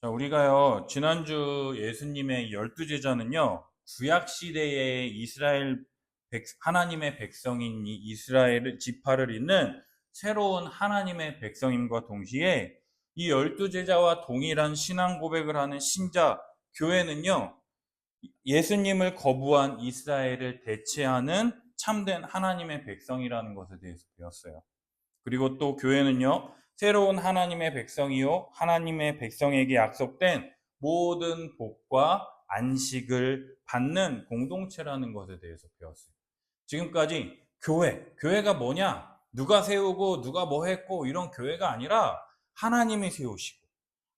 자, 우리가요, 지난주 예수님의 12제자는요, 구약시대의 하나님의 백성인 이 이스라엘 지파를 잇는 새로운 하나님의 백성임과 동시에 이 12제자와 동일한 신앙 고백을 하는 신자, 교회는요, 예수님을 거부한 이스라엘을 대체하는 참된 하나님의 백성이라는 것에 대해서 배웠어요. 그리고 또 교회는요, 새로운 하나님의 백성이요, 하나님의 백성에게 약속된 모든 복과 안식을 받는 공동체라는 것에 대해서 배웠어요. 지금까지 교회가 뭐냐? 누가 세우고 누가 뭐 했고 이런 교회가 아니라 하나님이 세우시고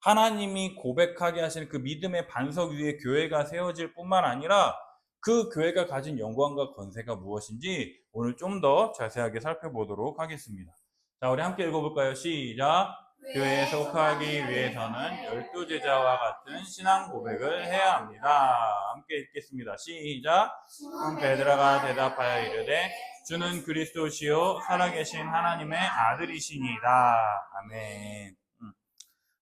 하나님이 고백하게 하시는 그 믿음의 반석 위에 교회가 세워질 뿐만 아니라 그 교회가 가진 영광과 권세가 무엇인지 오늘 좀 더 자세하게 살펴보도록 하겠습니다. 자, 우리 함께 읽어볼까요? 시작! 교회에 속하기 위해서는 12제자와 같은 신앙 고백을 해야 합니다. 함께 읽겠습니다. 시작! 베드로가 대답하여 이르되 주는 그리스도시요 살아계신 하나님의 아들이시니이다. 아멘.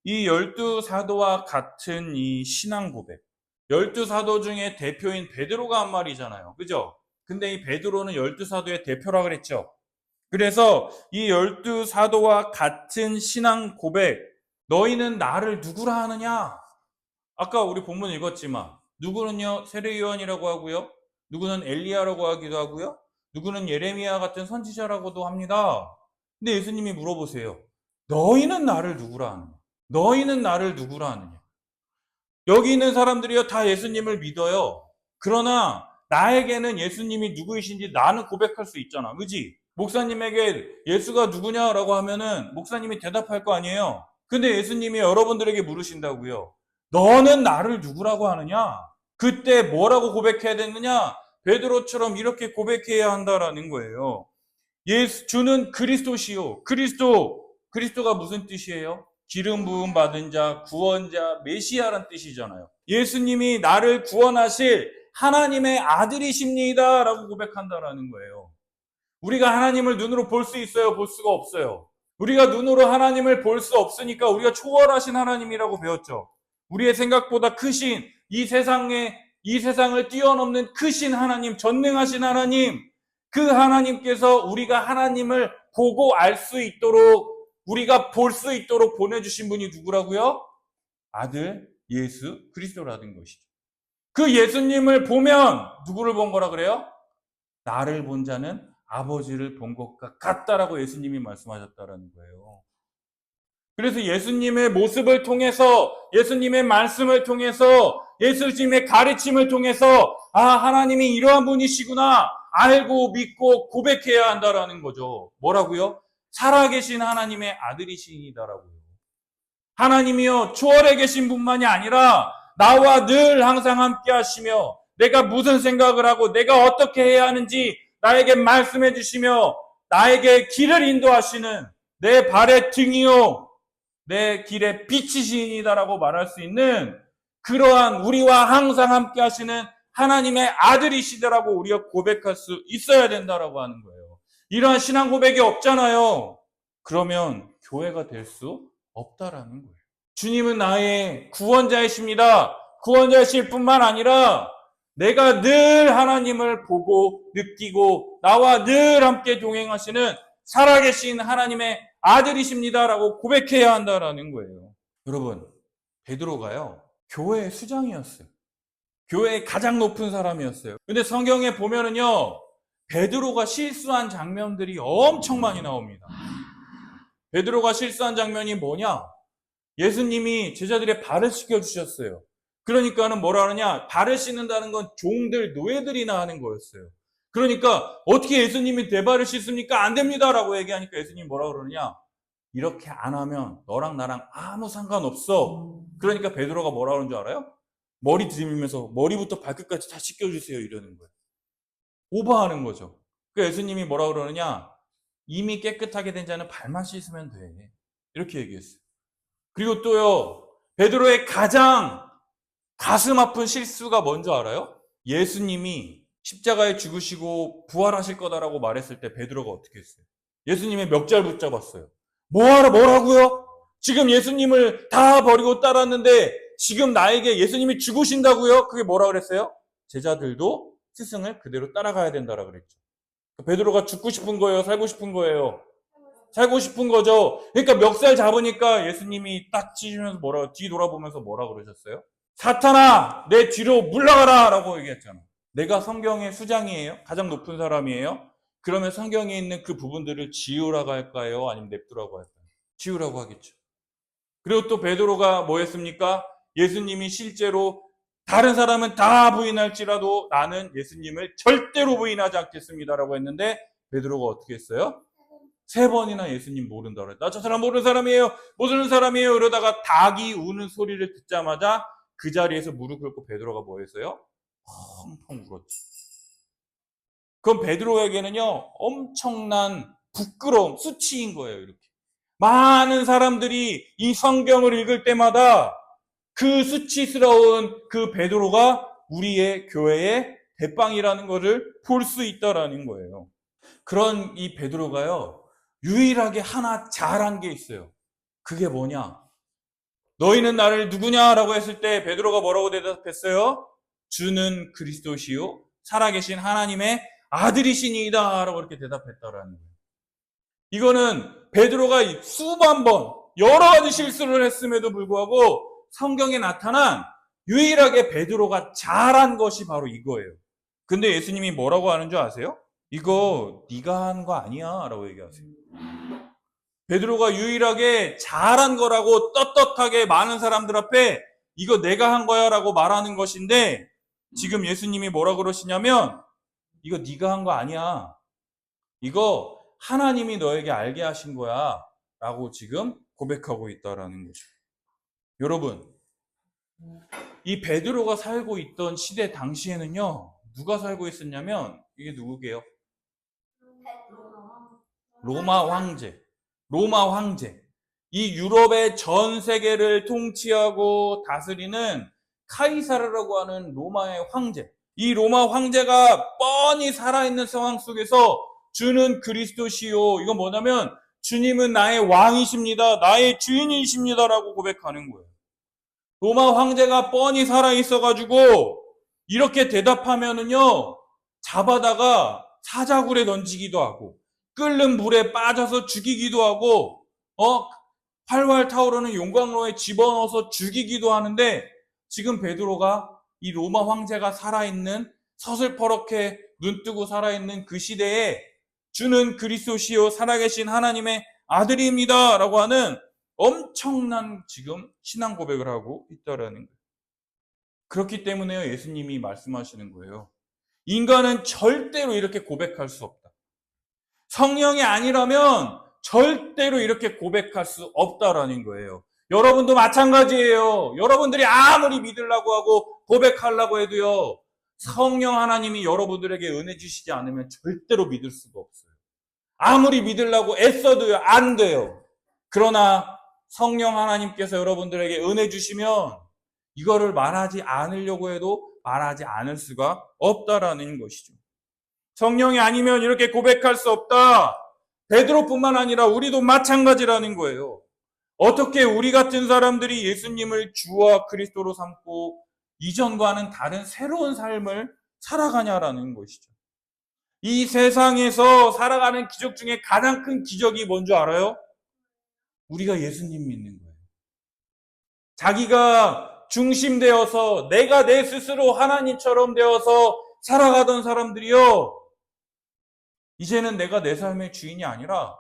이 12사도와 같은 이 신앙 고백, 12사도 중에 대표인 베드로가 한 말이잖아요. 그죠? 근데 이 베드로는 12사도의 대표라 그랬죠. 그래서 이 12사도와 같은 신앙 고백, 너희는 나를 누구라 하느냐? 아까 우리 본문 읽었지만 누구는요 세례요한이라고 하고요, 누구는 엘리야라고 하기도 하고요, 누구는 예레미야 같은 선지자라고도 합니다. 근데 예수님이 물어보세요. 너희는 나를 누구라 하느냐? 너희는 나를 누구라 하느냐? 여기 있는 사람들이요 다 예수님을 믿어요. 그러나 나에게는 예수님이 누구이신지 나는 고백할 수 있잖아. 그지? 목사님에게 예수가 누구냐라고 하면은 목사님이 대답할 거 아니에요. 근데 예수님이 여러분들에게 물으신다고요. 너는 나를 누구라고 하느냐? 그때 뭐라고 고백해야 되느냐? 베드로처럼 이렇게 고백해야 한다라는 거예요. 주는 그리스도시요. 그리스도가 무슨 뜻이에요? 기름 부음 받은 자, 구원자, 메시아란 뜻이잖아요. 예수님이 나를 구원하실 하나님의 아들이십니다 라고 고백한다라는 거예요. 우리가 하나님을 눈으로 볼 수 있어요? 볼 수가 없어요. 우리가 눈으로 하나님을 볼 수 없으니까 우리가 초월하신 하나님이라고 배웠죠. 우리의 생각보다 크신 이 세상을 뛰어넘는 크신 하나님, 전능하신 하나님, 그 하나님께서 우리가 하나님을 보고 알 수 있도록, 우리가 볼 수 있도록 보내주신 분이 누구라고요? 아들 예수 그리스도라는 것이죠. 그 예수님을 보면 누구를 본 거라 그래요? 나를 본 자는 아버지를 본 것과 같다라고 예수님이 말씀하셨다라는 거예요. 그래서 예수님의 모습을 통해서, 예수님의 말씀을 통해서, 예수님의 가르침을 통해서 하나님이 이러한 분이시구나 알고 믿고 고백해야 한다라는 거죠. 뭐라고요? 살아계신 하나님의 아들이시니다라고요. 하나님이요 초월해 계신 분만이 아니라 나와 늘 항상 함께 하시며 내가 무슨 생각을 하고 내가 어떻게 해야 하는지 나에게 말씀해 주시며 나에게 길을 인도하시는 내 발의 등이요 내 길의 빛이시니다라고 말할 수 있는 그러한 우리와 항상 함께 하시는 하나님의 아들이시더라고 우리가 고백할 수 있어야 된다라고 하는 거예요. 이러한 신앙 고백이 없잖아요. 그러면 교회가 될 수 없다라는 거예요. 주님은 나의 구원자이십니다. 구원자이실 뿐만 아니라 내가 늘 하나님을 보고 느끼고 나와 늘 함께 동행하시는 살아계신 하나님의 아들이십니다라고 고백해야 한다라는 거예요. 여러분, 베드로가요 교회의 수장이었어요. 교회의 가장 높은 사람이었어요. 근데 성경에 보면은요 베드로가 실수한 장면들이 엄청 많이 나옵니다. 베드로가 실수한 장면이 뭐냐? 예수님이 제자들의 발을 씻겨주셨어요. 그러니까는 뭐라 하느냐? 발을 씻는다는 건 종들, 노예들이나 하는 거였어요. 그러니까 어떻게 예수님이 내 발을 씻습니까? 안 됩니다라고 얘기하니까 예수님이 뭐라 그러느냐? 이렇게 안 하면 너랑 나랑 아무 상관없어. 그러니까 베드로가 뭐라 그러는 줄 알아요? 머리 들이밀면서 머리부터 발끝까지 다 씻겨주세요 이러는 거예요. 오버하는 거죠. 그러니까 예수님이 뭐라 그러느냐? 이미 깨끗하게 된 자는 발만 씻으면 돼. 이렇게 얘기했어요. 그리고 또요, 베드로의 가장 가슴 아픈 실수가 뭔지 알아요? 예수님이 십자가에 죽으시고 부활하실 거다라고 말했을 때 베드로가 어떻게 했어요? 예수님의 멱살 붙잡았어요. 뭐라고요? 지금 예수님을 다 버리고 따랐는데 지금 나에게 예수님이 죽으신다고요? 그게 뭐라 그랬어요? 제자들도 스승을 그대로 따라가야 된다라 그랬죠. 베드로가 죽고 싶은 거예요? 살고 싶은 거예요? 살고 싶은 거죠. 그러니까 멱살 잡으니까 예수님이 딱 찢으면서 뒤돌아보면서 뭐라 그러셨어요? 사탄아, 내 뒤로 물러가라! 라고 얘기했잖아. 내가 성경의 수장이에요? 가장 높은 사람이에요? 그러면 성경에 있는 그 부분들을 지우라고 할까요? 아니면 냅두라고 할까요? 지우라고 하겠죠. 그리고 또 베드로가 뭐 했습니까? 예수님이 실제로 다른 사람은 다 부인할지라도 나는 예수님을 절대로 부인하지 않겠습니다라고 했는데 베드로가 어떻게 했어요? 3번이나 예수님 모른다 그랬다. 나 저 사람 모르는 사람이에요. 모르는 사람이에요. 이러다가 닭이 우는 소리를 듣자마자 그 자리에서 무릎 꿇고 베드로가 뭐 했어요? 펑펑 울었지. 그건 베드로에게는요 엄청난 부끄러움, 수치인 거예요. 이렇게 많은 사람들이 이 성경을 읽을 때마다 그 수치스러운 그 베드로가 우리의 교회의 대빵이라는 것을 볼 수 있다라는 거예요. 그런 이 베드로가요 유일하게 하나 잘한 게 있어요. 그게 뭐냐? 너희는 나를 누구냐라고 했을 때 베드로가 뭐라고 대답했어요? 주는 그리스도시요 살아계신 하나님의 아들이시니이다 라고 이렇게 대답했다라는 거예요. 이거는 베드로가 수만 번 여러 가지 실수를 했음에도 불구하고 성경에 나타난 유일하게 베드로가 잘한 것이 바로 이거예요. 근데 예수님이 뭐라고 하는 줄 아세요? 이거 네가 한 거 아니야 라고 얘기하세요. 베드로가 유일하게 잘한 거라고 떳떳하게 많은 사람들 앞에 이거 내가 한 거야 라고 말하는 것인데 지금 예수님이 뭐라 그러시냐면 이거 네가 한 거 아니야. 이거 하나님이 너에게 알게 하신 거야 라고 지금 고백하고 있다라는 거죠. 여러분, 이 베드로가 살고 있던 시대 당시에는요 누가 살고 있었냐면 이게 누구게요? 로마 황제. 로마 황제. 이 유럽의 전 세계를 통치하고 다스리는 카이사르라고 하는 로마의 황제. 이 로마 황제가 뻔히 살아있는 상황 속에서 주는 그리스도시요. 이건 뭐냐면 주님은 나의 왕이십니다. 나의 주인이십니다라고 고백하는 거예요. 로마 황제가 뻔히 살아있어가지고 이렇게 대답하면은요 잡아다가 사자굴에 던지기도 하고 끓는 물에 빠져서 죽이기도 하고 활활 타오르는 용광로에 집어넣어서 죽이기도 하는데 지금 베드로가 이 로마 황제가 살아있는 서슬퍼렇게 눈뜨고 살아있는 그 시대에 주는 그리스도시요 살아계신 하나님의 아들입니다 라고 하는 엄청난 지금 신앙 고백을 하고 있다라는 거예요. 그렇기 때문에요 예수님이 말씀하시는 거예요. 인간은 절대로 이렇게 고백할 수 없다. 성령이 아니라면 절대로 이렇게 고백할 수 없다라는 거예요. 여러분도 마찬가지예요. 여러분들이 아무리 믿으려고 하고 고백하려고 해도요 성령 하나님이 여러분들에게 은혜 주시지 않으면 절대로 믿을 수가 없어요. 아무리 믿으려고 애써도요 안 돼요. 그러나 성령 하나님께서 여러분들에게 은혜 주시면 이거를 말하지 않으려고 해도 말하지 않을 수가 없다라는 것이죠. 성령이 아니면 이렇게 고백할 수 없다. 베드로뿐만 아니라 우리도 마찬가지라는 거예요. 어떻게 우리 같은 사람들이 예수님을 주와 그리스도로 삼고 이전과는 다른 새로운 삶을 살아가냐라는 것이죠. 이 세상에서 살아가는 기적 중에 가장 큰 기적이 뭔지 알아요? 우리가 예수님 믿는 거예요. 자기가 중심되어서 내가 내 스스로 하나님처럼 되어서 살아가던 사람들이요. 이제는 내가 내 삶의 주인이 아니라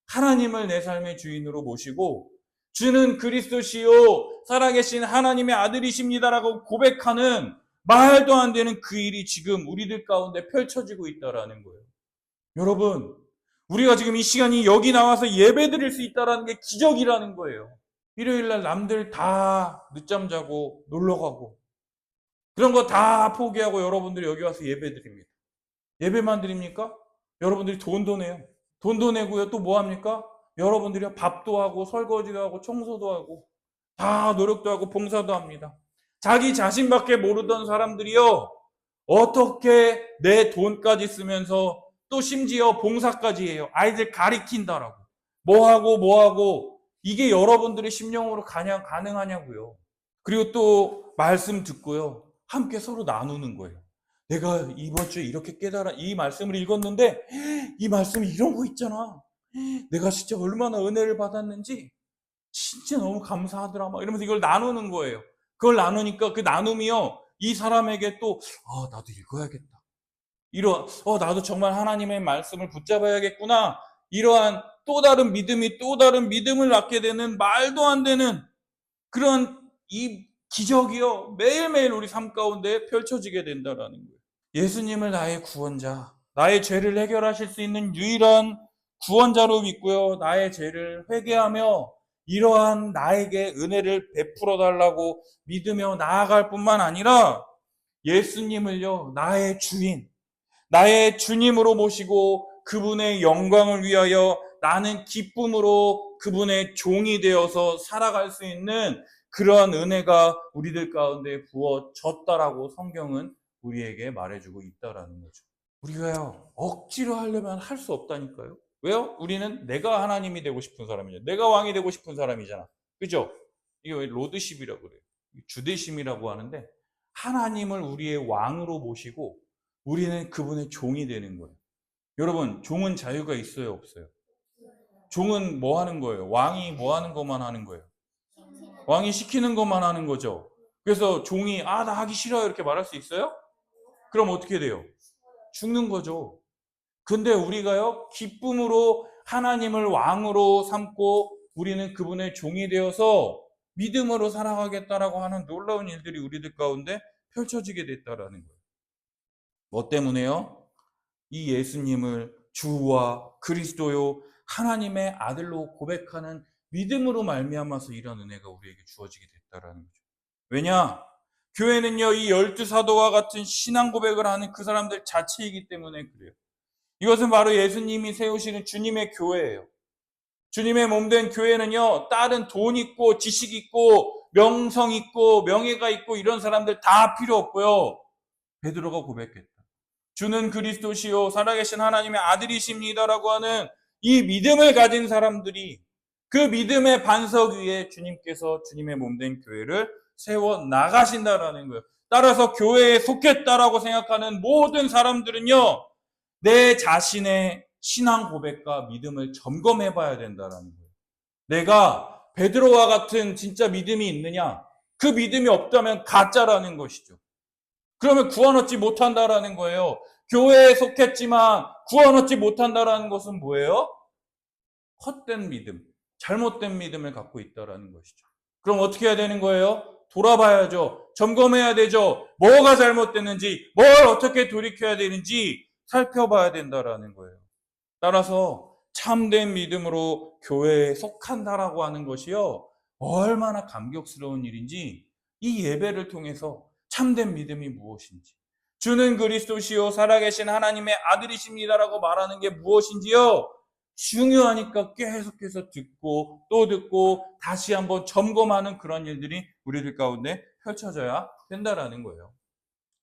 하나님을 내 삶의 주인으로 모시고 주는 그리스도시요 살아계신 하나님의 아들이십니다라고 고백하는 말도 안 되는 그 일이 지금 우리들 가운데 펼쳐지고 있다라는 거예요. 여러분, 우리가 지금 이 시간이 여기 나와서 예배 드릴 수 있다는 게 기적이라는 거예요. 일요일날 남들 다 늦잠 자고 놀러 가고 그런 거 다 포기하고 여러분들이 여기 와서 예배 드립니다. 예배만 드립니까? 여러분들이 돈도 내요. 돈도 내고요. 또 뭐 합니까? 여러분들이 밥도 하고 설거지도 하고 청소도 하고 다 노력도 하고 봉사도 합니다. 자기 자신밖에 모르던 사람들이요. 어떻게 내 돈까지 쓰면서 또 심지어 봉사까지 해요. 아이들 가리킨다라고. 뭐 하고 이게 여러분들의 심령으로 가능하냐고요. 그리고 또 말씀 듣고요. 함께 서로 나누는 거예요. 내가 이번 주에 이렇게 깨달아 이 말씀을 읽었는데 이 말씀이 이런 거 있잖아. 내가 진짜 얼마나 은혜를 받았는지 진짜 너무 감사하더라. 막 이러면서 이걸 나누는 거예요. 그걸 나누니까 그 나눔이요. 이 사람에게 또 나도 읽어야겠다. 나도 정말 하나님의 말씀을 붙잡아야겠구나. 이러한 또 다른 믿음이 또 다른 믿음을 낳게 되는 말도 안 되는 그런 이 기적이요. 매일매일 우리 삶 가운데 펼쳐지게 된다라는 거예요. 예수님을 나의 구원자, 나의 죄를 해결하실 수 있는 유일한 구원자로 믿고요. 나의 죄를 회개하며 이러한 나에게 은혜를 베풀어 달라고 믿으며 나아갈 뿐만 아니라 예수님을요. 나의 주인, 나의 주님으로 모시고 그분의 영광을 위하여 나는 기쁨으로 그분의 종이 되어서 살아갈 수 있는 그러한 은혜가 우리들 가운데 부어졌다라고 성경은 우리에게 말해주고 있다라는 거죠. 우리가요, 억지로 하려면 할 수 없다니까요. 왜요? 우리는 내가 하나님이 되고 싶은 사람이잖아. 내가 왕이 되고 싶은 사람이잖아. 그죠? 이게 왜 로드십이라고 그래요? 주대심이라고 하는데 하나님을 우리의 왕으로 모시고 우리는 그분의 종이 되는 거예요. 여러분, 종은 자유가 있어요, 없어요? 종은 뭐 하는 거예요? 왕이 뭐 하는 것만 하는 거예요? 왕이 시키는 것만 하는 거죠. 그래서 종이 나 하기 싫어요 이렇게 말할 수 있어요? 그럼 어떻게 돼요? 죽는 거죠. 근데 우리가요, 기쁨으로 하나님을 왕으로 삼고 우리는 그분의 종이 되어서 믿음으로 살아가겠다라고 하는 놀라운 일들이 우리들 가운데 펼쳐지게 됐다라는 거예요. 뭐 때문에요? 이 예수님을 주와 그리스도요 하나님의 아들로 고백하는 믿음으로 말미암아서 이런 은혜가 우리에게 주어지게 됐다라는 거죠. 왜냐? 교회는요, 이 12사도와 같은 신앙 고백을 하는 그 사람들 자체이기 때문에 그래요. 이것은 바로 예수님이 세우시는 주님의 교회예요. 주님의 몸된 교회는요, 다른 돈 있고 지식 있고 명성 있고 명예가 있고 이런 사람들 다 필요 없고요. 베드로가 고백했다. 주는 그리스도시요 살아계신 하나님의 아들이십니다라고 하는 이 믿음을 가진 사람들이 그 믿음의 반석 위에 주님께서 주님의 몸된 교회를 세워 나가신다라는 거예요. 따라서 교회에 속했다라고 생각하는 모든 사람들은요, 내 자신의 신앙 고백과 믿음을 점검해 봐야 된다라는 거예요. 내가 베드로와 같은 진짜 믿음이 있느냐? 그 믿음이 없다면 가짜라는 것이죠. 그러면 구원 얻지 못한다라는 거예요. 교회에 속했지만 구원 얻지 못한다라는 것은 뭐예요? 헛된 믿음, 잘못된 믿음을 갖고 있다라는 것이죠. 그럼 어떻게 해야 되는 거예요? 돌아봐야죠. 점검해야 되죠. 뭐가 잘못됐는지, 뭘 어떻게 돌이켜야 되는지 살펴봐야 된다라는 거예요. 따라서 참된 믿음으로 교회에 속한다라고 하는 것이요, 얼마나 감격스러운 일인지 이 예배를 통해서 참된 믿음이 무엇인지, 주는 그리스도시요 살아계신 하나님의 아들이십니다라고 말하는 게 무엇인지요, 중요하니까 계속해서 듣고 또 듣고 다시 한번 점검하는 그런 일들이 우리들 가운데 펼쳐져야 된다라는 거예요.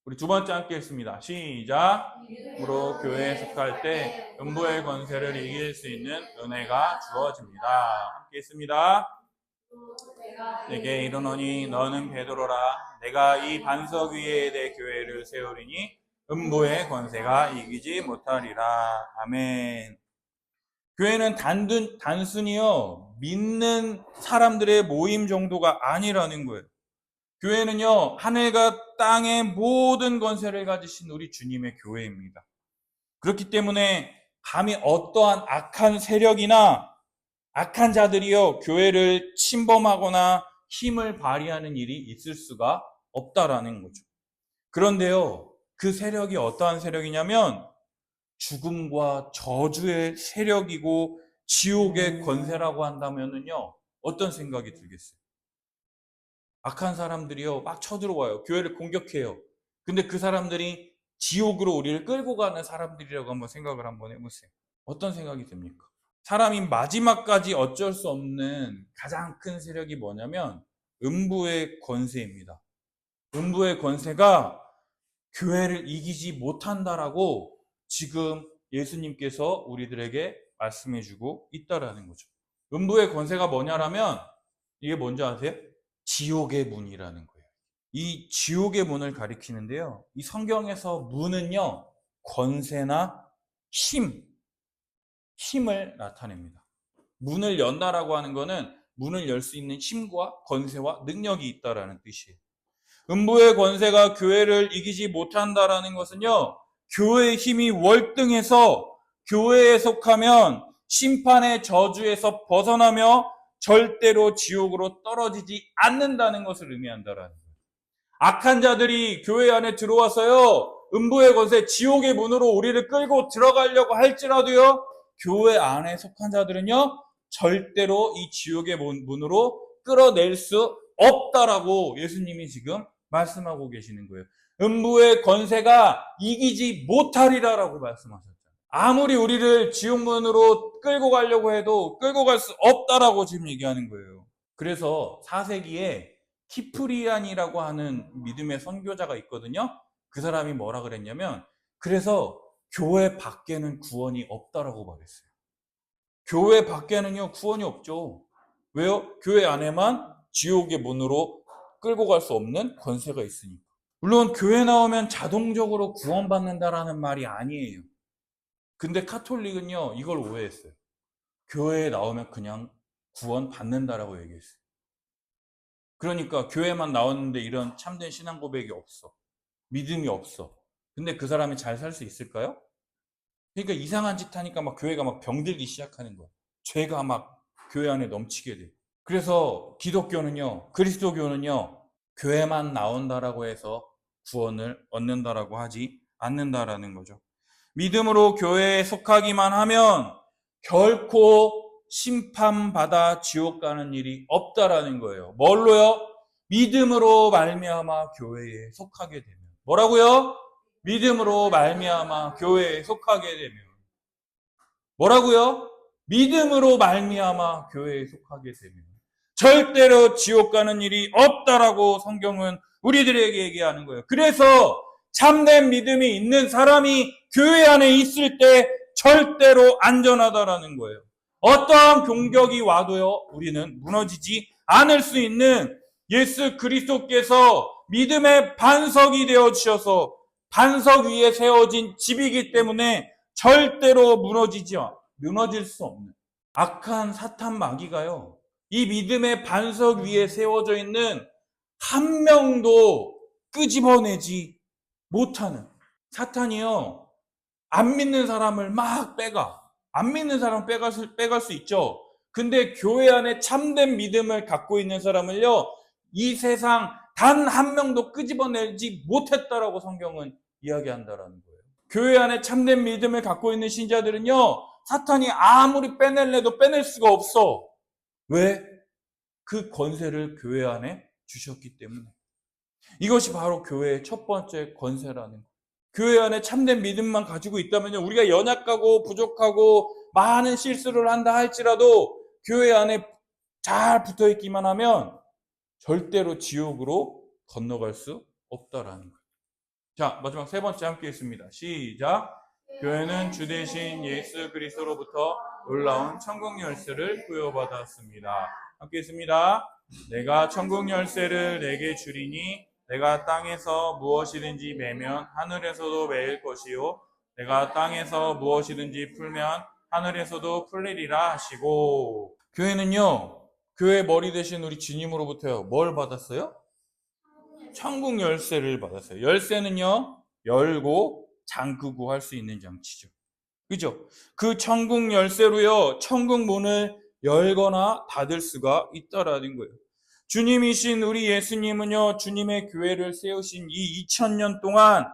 우리 두 번째 함께 했습니다. 시작. 으로 교회에 속할 때 음부의 권세를 이길 수 있는 은혜가 주어집니다. 함께 했습니다. 내게 이르노니 너는 베드로라. 내가 이 반석 위에 내 교회를 세우리니 음부의 권세가 이기지 못하리라. 아멘. 교회는 단순히요 믿는 사람들의 모임 정도가 아니라는 거예요. 교회는요 하늘과 땅의 모든 권세를 가지신 우리 주님의 교회입니다. 그렇기 때문에 감히 어떠한 악한 세력이나 악한 자들이요 교회를 침범하거나 힘을 발휘하는 일이 있을 수가 없다라는 거죠. 그런데요 그 세력이 어떠한 세력이냐면 죽음과 저주의 세력이고 지옥의 권세라고 한다면은요 어떤 생각이 들겠어요? 악한 사람들이요 막 쳐들어와요. 교회를 공격해요. 근데 그 사람들이 지옥으로 우리를 끌고 가는 사람들이라고 한번 생각을 한번 해보세요. 어떤 생각이 듭니까? 사람이 마지막까지 어쩔 수 없는 가장 큰 세력이 뭐냐면 음부의 권세입니다. 음부의 권세가 교회를 이기지 못한다라고 지금 예수님께서 우리들에게 말씀해주고 있다라는 거죠. 음부의 권세가 뭐냐라면 이게 뭔지 아세요? 지옥의 문이라는 거예요. 이 지옥의 문을 가리키는데요. 이 성경에서 문은요, 권세나 힘을 나타냅니다. 문을 연다라고 하는 것은 문을 열 수 있는 힘과 권세와 능력이 있다라는 뜻이에요. 음부의 권세가 교회를 이기지 못한다라는 것은요, 교회의 힘이 월등해서 교회에 속하면 심판의 저주에서 벗어나며 절대로 지옥으로 떨어지지 않는다는 것을 의미한다라는 거예요. 악한 자들이 교회 안에 들어와서요, 음부의 권세, 지옥의 문으로 우리를 끌고 들어가려고 할지라도요, 교회 안에 속한 자들은요, 절대로 이 지옥의 문으로 끌어낼 수 없다라고 예수님이 지금 말씀하고 계시는 거예요. 음부의 권세가 이기지 못하리라라고 말씀하셨잖아요. 아무리 우리를 지옥문으로 끌고 가려고 해도 끌고 갈 수 없다라고 지금 얘기하는 거예요. 그래서 4세기에 키프리안이라고 하는 믿음의 선교자가 있거든요. 그 사람이 뭐라 그랬냐면, 그래서 교회 밖에는 구원이 없다라고 말했어요. 교회 밖에는요, 구원이 없죠. 왜요? 교회 안에만 지옥의 문으로 끌고 갈 수 없는 권세가 있으니까. 물론 교회 나오면 자동적으로 구원받는다라는 말이 아니에요. 근데 카톨릭은요, 이걸 오해했어요. 교회에 나오면 그냥 구원받는다라고 얘기했어요. 그러니까 교회만 나오는데 이런 참된 신앙 고백이 없어. 믿음이 없어. 근데 그 사람이 잘 살 수 있을까요? 그러니까 이상한 짓 하니까 막 교회가 막 병들기 시작하는 거야. 죄가 막 교회 안에 넘치게 돼. 그래서 기독교는요, 그리스도교는요, 교회만 나온다라고 해서 구원을 얻는다라고 하지 않는다라는 거죠. 믿음으로 교회에 속하기만 하면 결코 심판받아 지옥 가는 일이 없다라는 거예요. 뭘로요? 믿음으로 말미암아 교회에 속하게 되면. 뭐라고요? 믿음으로 말미암아 교회에 속하게 되면. 뭐라고요? 믿음으로 말미암아 교회에 속하게 되면 절대로 지옥 가는 일이 없다라고 성경은 우리들에게 얘기하는 거예요. 그래서 참된 믿음이 있는 사람이 교회 안에 있을 때 절대로 안전하다라는 거예요. 어떠한 공격이 와도요, 우리는 무너지지 않을 수 있는 예수 그리스도께서 믿음의 반석이 되어 주셔서 반석 위에 세워진 집이기 때문에 절대로 무너질 수 없는 악한 사탄 마귀가요, 이 믿음의 반석 위에 세워져 있는 한 명도 끄집어내지 못하는, 사탄이요, 안 믿는 사람을 막 안 믿는 사람 빼갈 수 있죠. 근데 교회 안에 참된 믿음을 갖고 있는 사람을요, 이 세상 단 한 명도 끄집어내지 못했다라고 성경은 이야기한다라는 거예요. 교회 안에 참된 믿음을 갖고 있는 신자들은요, 사탄이 아무리 빼낼래도 빼낼 수가 없어. 왜? 그 권세를 교회 안에 주셨기 때문에. 이것이 바로 교회의 첫 번째 권세라는 거예요. 교회 안에 참된 믿음만 가지고 있다면요, 우리가 연약하고 부족하고 많은 실수를 한다 할지라도 교회 안에 잘 붙어 있기만 하면 절대로 지옥으로 건너갈 수 없다라는 거예요. 자, 마지막 세 번째 함께 했습니다. 시작. 교회는 주 대신 예수 그리스도로부터 놀라운 천국 열쇠를 부여받았습니다. 함께 했습니다. 내가 천국 열쇠를 내게 주리니 내가 땅에서 무엇이든지 매면 하늘에서도 매일 것이요 내가 땅에서 무엇이든지 풀면 하늘에서도 풀리리라 하시고. 교회는요, 교회 머리 대신 우리 주님으로부터요, 뭘 받았어요? 천국 열쇠를 받았어요. 열쇠는요, 열고 잠그고 할 수 있는 장치죠. 그죠? 그 천국 열쇠로요, 천국 문을 열거나 닫을 수가 있다라는 거예요. 주님이신 우리 예수님은요, 주님의 교회를 세우신 이 2000년 동안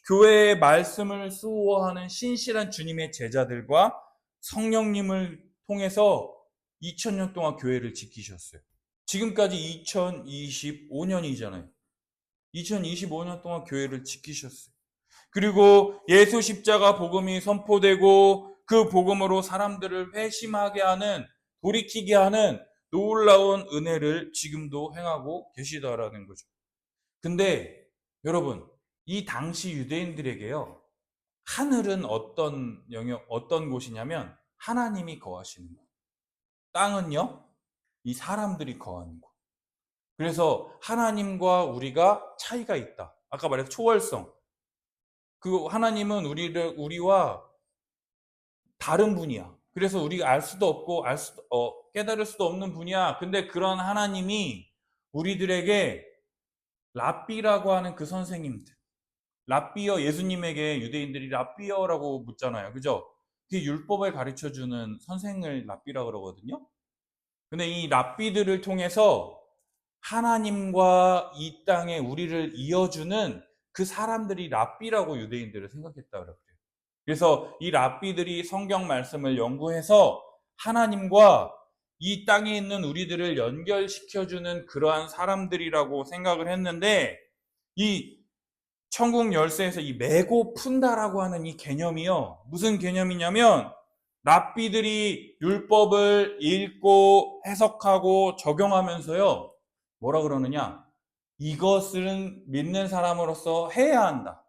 교회의 말씀을 수호하는 신실한 주님의 제자들과 성령님을 통해서 2000년 동안 교회를 지키셨어요. 지금까지 2025년이잖아요. 2025년 동안 교회를 지키셨어요. 그리고 예수 십자가 복음이 선포되고 그 복음으로 사람들을 회심하게 하는, 돌이키게 하는 놀라운 은혜를 지금도 행하고 계시다라는 거죠. 근데 여러분, 이 당시 유대인들에게요, 하늘은 어떤 곳이냐면 하나님이 거하시는 곳. 땅은요, 이 사람들이 거하는 곳. 그래서 하나님과 우리가 차이가 있다. 아까 말했던 초월성. 그 하나님은 우리와 다른 분이야. 그래서 우리가 알 수도 없고 깨달을 수도 없는 분이야. 근데 그런 하나님이 우리들에게 랍비라고 하는 그 선생님들, 랍비어, 예수님에게 유대인들이 랍비어라고 묻잖아요. 그죠? 그 율법을 가르쳐 주는 선생을 랍비라고 그러거든요. 근데 이 랍비들을 통해서 하나님과 이 땅에 우리를 이어주는 그 사람들이 랍비라고 유대인들을 생각했다 그래요. 그래서 이 랍비들이 성경 말씀을 연구해서 하나님과 이 땅에 있는 우리들을 연결시켜주는 그러한 사람들이라고 생각을 했는데, 이 천국 열쇠에서 이 메고 푼다라고 하는 이 개념이요, 무슨 개념이냐면 랍비들이 율법을 읽고 해석하고 적용하면서요, 뭐라 그러느냐, 이것은 믿는 사람으로서 해야 한다,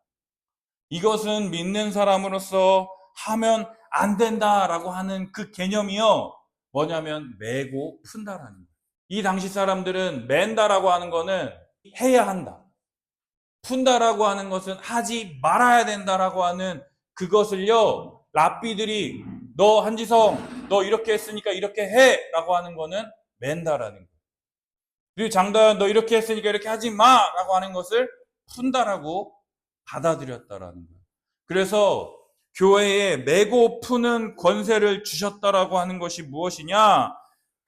이것은 믿는 사람으로서 하면 안 된다라고 하는 그 개념이요, 뭐냐면 메고 푼다라는 거예요. 이 당시 사람들은 맨다라고 하는 거는 해야 한다, 푼다라고 하는 것은 하지 말아야 된다라고 하는 그것을요, 랍비들이 너 한지성 너 이렇게 했으니까 이렇게 해라고 하는 거는 맨다라는 거예요. 그리고 장다현 너 이렇게 했으니까 이렇게 하지 마라고 하는 것을 푼다라고 받아들였다라는 거예요. 그래서 교회에 메고 푸는 권세를 주셨다라고 하는 것이 무엇이냐?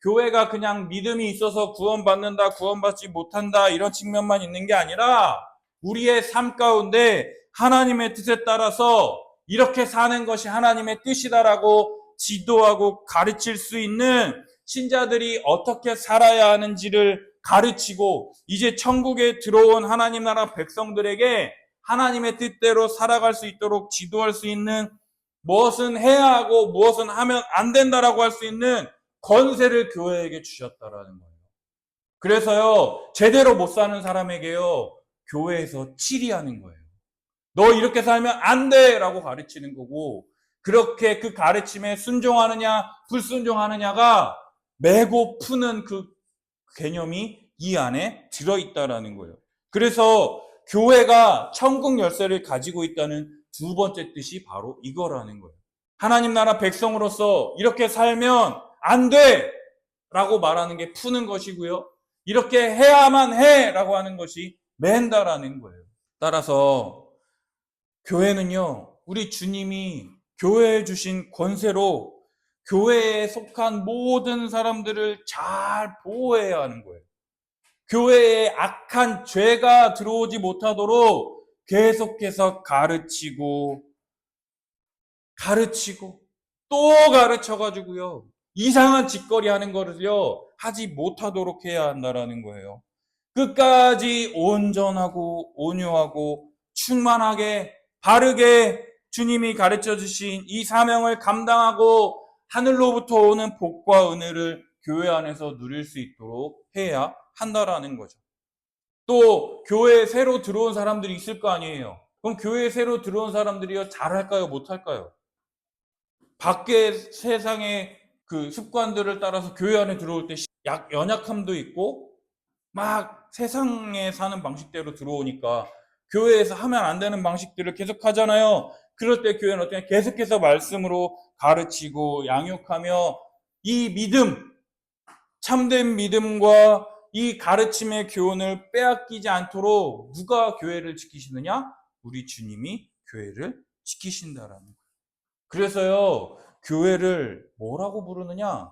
교회가 그냥 믿음이 있어서 구원받는다, 구원받지 못한다 이런 측면만 있는 게 아니라 우리의 삶 가운데 하나님의 뜻에 따라서 이렇게 사는 것이 하나님의 뜻이다라고 지도하고 가르칠 수 있는 신자들이 어떻게 살아야 하는지를 가르치고, 이제 천국에 들어온 하나님 나라 백성들에게 하나님의 뜻대로 살아갈 수 있도록 지도할 수 있는, 무엇은 해야 하고 무엇은 하면 안 된다라고 할 수 있는 권세를 교회에게 주셨다라는 거예요. 그래서요, 제대로 못 사는 사람에게요, 교회에서 치리하는 거예요. 너 이렇게 살면 안 돼! 라고 가르치는 거고, 그렇게 그 가르침에 순종하느냐, 불순종하느냐가 메고 푸는 그 개념이 이 안에 들어있다라는 거예요. 그래서 교회가 천국 열쇠를 가지고 있다는 두 번째 뜻이 바로 이거라는 거예요. 하나님 나라 백성으로서 이렇게 살면 안 돼! 라고 말하는 게 푸는 것이고요, 이렇게 해야만 해! 라고 하는 것이 맨다라는 거예요. 따라서 교회는요, 우리 주님이 교회에 주신 권세로 교회에 속한 모든 사람들을 잘 보호해야 하는 거예요. 교회에 악한 죄가 들어오지 못하도록 계속해서 가르치고 또 가르쳐가지고요, 이상한 짓거리 하는 거를요 하지 못하도록 해야 한다라는 거예요. 끝까지 온전하고 온유하고 충만하게 바르게 주님이 가르쳐 주신 이 사명을 감당하고 하늘로부터 오는 복과 은혜를 교회 안에서 누릴 수 있도록 해야 한다라는 거죠. 또 교회에 새로 들어온 사람들이 있을 거 아니에요. 그럼 교회에 새로 들어온 사람들이요, 잘할까요, 못할까요? 밖에 세상의 그 습관들을 따라서 교회 안에 들어올 때 연약함도 있고 막 세상에 사는 방식대로 들어오니까 교회에서 하면 안 되는 방식들을 계속 하잖아요. 그럴 때 교회는 어떻게 계속해서 말씀으로 가르치고 양육하며 이 믿음, 참된 믿음과 이 가르침의 교훈을 빼앗기지 않도록 누가 교회를 지키시느냐? 우리 주님이 교회를 지키신다라는 거예요. 그래서요, 교회를 뭐라고 부르느냐?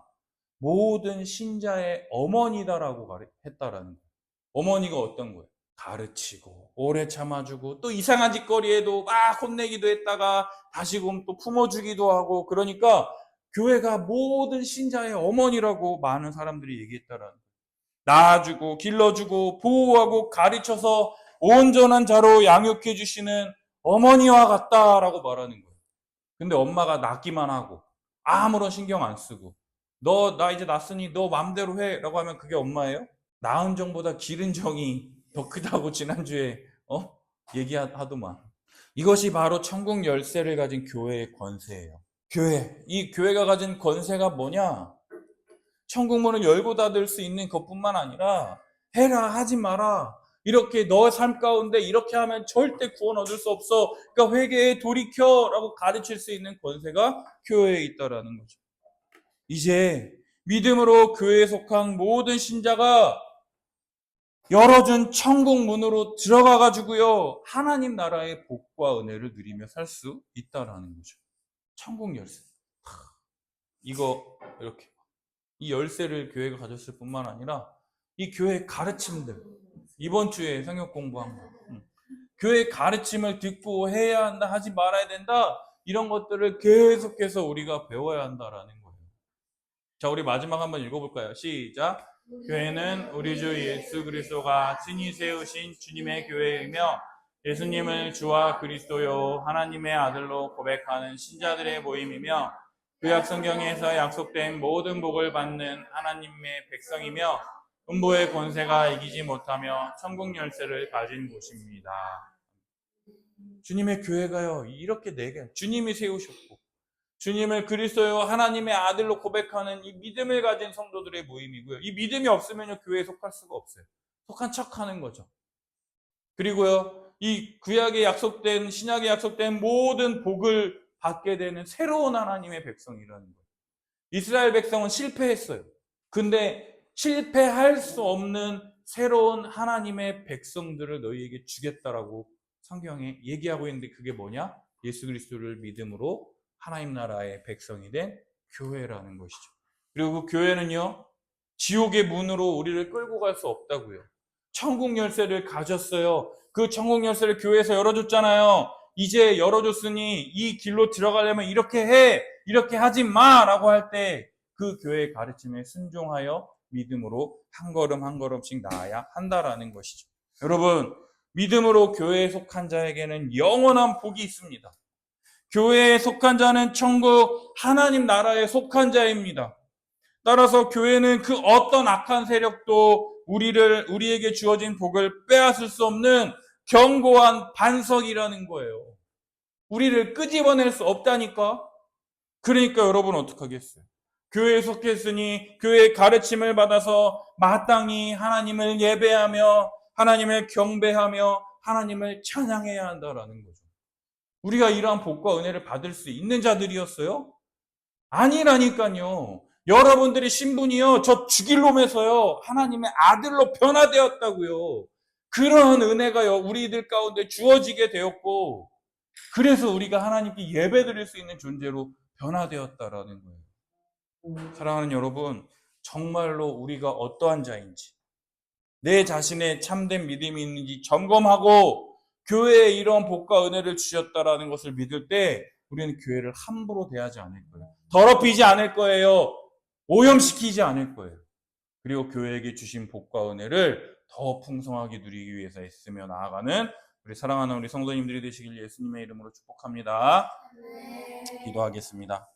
모든 신자의 어머니다라고 했다라는 거예요. 어머니가 어떤 거예요? 가르치고 오래 참아주고 또 이상한 짓거리에도 막 혼내기도 했다가 다시금 또 품어주기도 하고, 그러니까 교회가 모든 신자의 어머니라고 많은 사람들이 얘기했다라는 거예요. 낳아주고 길러주고 보호하고 가르쳐서 온전한 자로 양육해 주시는 어머니와 같다라고 말하는 거예요. 근데 엄마가 낳기만 하고 아무런 신경 안 쓰고 나 이제 낳았으니 너 맘대로 해 라고 하면 그게 엄마예요? 낳은 정보다 기른 정이 더 크다고 지난주에 얘기하더만. 이것이 바로 천국 열쇠를 가진 교회의 권세예요. 이 교회가 가진 권세가 뭐냐? 천국 문을 열고 닫을 수 있는 것뿐만 아니라 해라 하지 마라, 이렇게 너의 삶 가운데 이렇게 하면 절대 구원 얻을 수 없어, 그러니까 회개에 돌이켜라고 가르칠 수 있는 권세가 교회에 있다라는 거죠. 이제 믿음으로 교회에 속한 모든 신자가 열어준 천국 문으로 들어가 가지고요, 하나님 나라의 복과 은혜를 누리며 살 수 있다라는 거죠. 천국 열쇠. 이거 이렇게 이 열쇠를 교회가 가졌을 뿐만 아니라 이 교회 가르침들, 이번 주에 성역 공부한 거, 교회 가르침을 듣고 해야 한다, 하지 말아야 된다, 이런 것들을 계속해서 우리가 배워야 한다라는 거예요. 자, 우리 마지막 한번 읽어볼까요? 시작. 교회는 우리 주 예수 그리스도가 친히 세우신 주님의 교회이며 예수님을 주와 그리스도요 하나님의 아들로 고백하는 신자들의 모임이며 구약 성경에서 약속된 모든 복을 받는 하나님의 백성이며 음보의 권세가 이기지 못하며 천국 열쇠를 가진 곳입니다. 주님의 교회가요, 이렇게 주님이 세우셨고 주님을 그리스도요 하나님의 아들로 고백하는 이 믿음을 가진 성도들의 모임이고요. 이 믿음이 없으면요, 교회에 속할 수가 없어요. 속한 척하는 거죠. 그리고요, 이 구약에 약속된, 신약에 약속된 모든 복을 받게 되는 새로운 하나님의 백성이라는 거예요. 이스라엘 백성은 실패했어요. 근데 실패할 수 없는 새로운 하나님의 백성들을 너희에게 주겠다라고 성경에 얘기하고 있는데, 그게 뭐냐? 예수 그리스도를 믿음으로 하나님 나라의 백성이 된 교회라는 것이죠. 그리고 그 교회는요, 지옥의 문으로 우리를 끌고 갈 수 없다고요. 천국 열쇠를 가졌어요. 그 천국 열쇠를 교회에서 열어줬잖아요. 이제 열어줬으니 이 길로 들어가려면 이렇게 해, 이렇게 하지 마 라고 할 때 그 교회의 가르침에 순종하여 믿음으로 한 걸음 한 걸음씩 나아야 한다라는 것이죠. 여러분, 믿음으로 교회에 속한 자에게는 영원한 복이 있습니다. 교회에 속한 자는 천국 하나님 나라에 속한 자입니다. 따라서 교회는 그 어떤 악한 세력도 우리에게 주어진 복을 빼앗을 수 없는 견고한 반석이라는 거예요. 우리를 끄집어낼 수 없다니까. 그러니까 여러분 어떡하겠어요? 교회에 속했으니 교회의 가르침을 받아서 마땅히 하나님을 예배하며 하나님을 경배하며 하나님을 찬양해야 한다라는 거죠. 우리가 이러한 복과 은혜를 받을 수 있는 자들이었어요? 아니라니까요. 여러분들의 신분이요, 저 죽일 놈에서요 하나님의 아들로 변화되었다고요. 그런 은혜가요 우리들 가운데 주어지게 되었고, 그래서 우리가 하나님께 예배드릴 수 있는 존재로 변화되었다라는 거예요. 사랑하는 여러분, 정말로 우리가 어떠한 자인지, 내 자신의 참된 믿음이 있는지 점검하고 교회에 이런 복과 은혜를 주셨다라는 것을 믿을 때 우리는 교회를 함부로 대하지 않을 거예요. 더럽히지 않을 거예요. 오염시키지 않을 거예요. 그리고 교회에게 주신 복과 은혜를 더 풍성하게 누리기 위해서 애쓰며 나아가는 우리 사랑하는 우리 성도님들이 되시길 예수님의 이름으로 축복합니다. 기도하겠습니다.